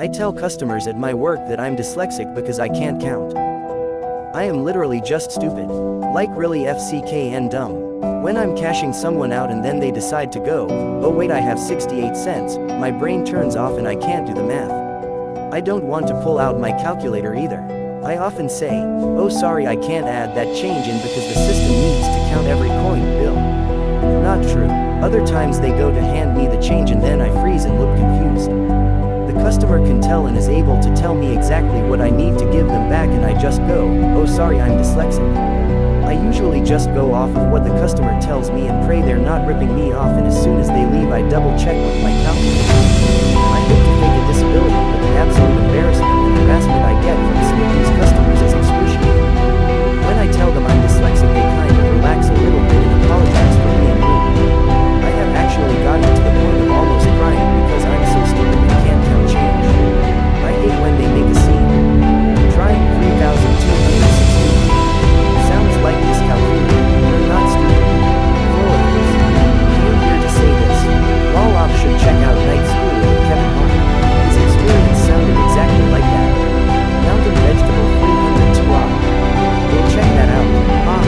I tell customers at my work that I'm dyslexic because I can't count. I am literally just stupid. Like really FCKN dumb. When I'm cashing someone out and then they decide to go, oh wait, I have 68 cents, my brain turns off and I can't do the math. I don't want to pull out my calculator either. I often say, oh sorry, I can't add that change in because the system needs to count every coin bill. Not true. Other times they go to hand me the change and then I freeze and look confused. The customer can tell and is able to tell me exactly what I need to give them back and I just go, oh sorry, I'm dyslexic. I usually just go off of what the customer tells me and pray they're not ripping me off, and as soon as they leave I double check with my calculator. I hate to fake a disability, but the absolute embarrassment and harassment I get from some of these customers is excruciating. When I tell them I'm dyslexic they kind of relax a little bit and apologize for being rude. I have actually gotten to the point of almost crying because I'm so stupid and can't count change. I hate when they make a scene. Trying 3,216. Sounds like dyscalculia. You're not stupid. Full of this. Came here to say this. Lolop should check out Night School with Kevin Hart. His experience sounded exactly like that. Mountain Vegetable 302 off. Go check that out. Haha.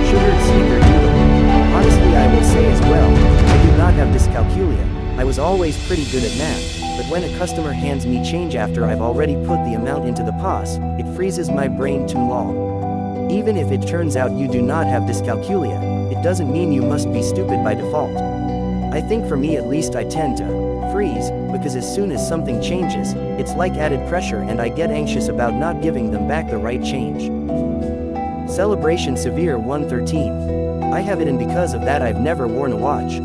Sugared Snickerdoodle. Honestly, I will say as well, I do not have dyscalculia. I was always pretty good at math, but when a customer hands me change after I've already put the amount into the POS, it freezes my brain too long. Even if it turns out you do not have dyscalculia, it doesn't mean you must be stupid by default. I think for me at least I tend to freeze, because as soon as something changes, it's like added pressure and I get anxious about not giving them back the right change. Celebration Severe 113. I have it, and because of that I've never worn a watch.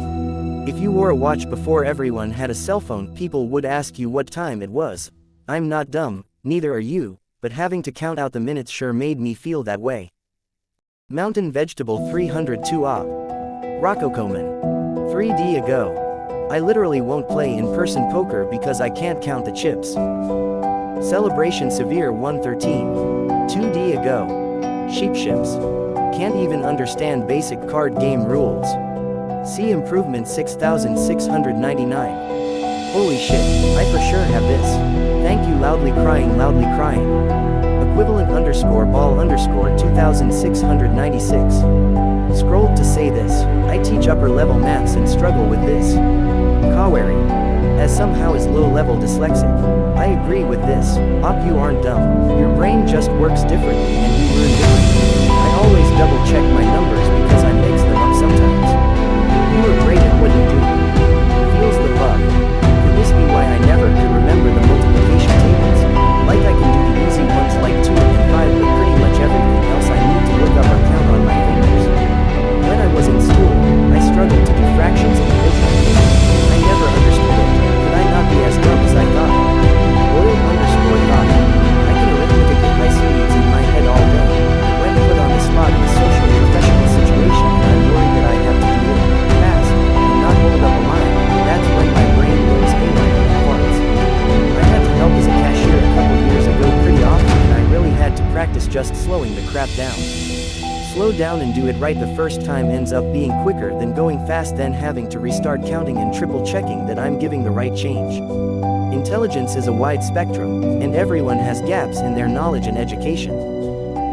If you wore a watch before everyone had a cell phone, people would ask you what time it was. I'm not dumb, neither are you, but having to count out the minutes sure made me feel that way. Mountain Vegetable 302 op. Roccocoman. 3D ago. I literally won't play in-person poker because I can't count the chips. Celebration Severe 113. 2D ago. Sheepships. Can't even understand basic card game rules. See Improvement 6699. Holy shit, I for sure have this. Thank you loudly crying loudly crying. Equivalent _ ball _ 2696. Scrolled to say this. I teach upper level maths and struggle with this. Kawari. As somehow is low level dyslexic. I agree with this. Op, you aren't dumb. Your brain just works differently and you learn differently. I always double check my numbers because I mix them up sometimes. You are great at what you do. Feels the love. Could this be why I never could remember the multiplication tables? Like I can do the easy ones like 2 and 5, but pretty much everything else I need to look up or count on my fingers. When I was in school, I struggled to do fractions and division. I never understood it. Could I not be as dumb as I thought? Boiled _ thought. I can arithmetic at high speeds in my head all day. When put on the spot in a social or professional situation and I'm worried that I have to do it fast and not hold up a line, that's when my brain goes haywire and farts. I had to help as a cashier a couple years ago pretty often, and I really had to practice just slowing the crap down. Slow down and do it right the first time ends up being quicker than going fast, then having to restart counting and triple checking that I'm giving the right change. Intelligence is a wide spectrum, and everyone has gaps in their knowledge and education.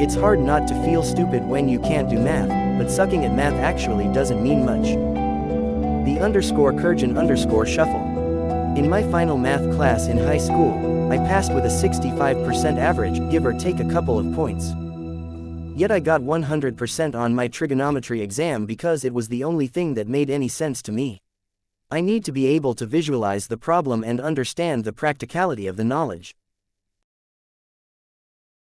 It's hard not to feel stupid when you can't do math, but sucking at math actually doesn't mean much. The _Kurjan _ shuffle. In my final math class in high school, I passed with a 65% average, give or take a couple of points. Yet I got 100% on my trigonometry exam because it was the only thing that made any sense to me. I need to be able to visualize the problem and understand the practicality of the knowledge.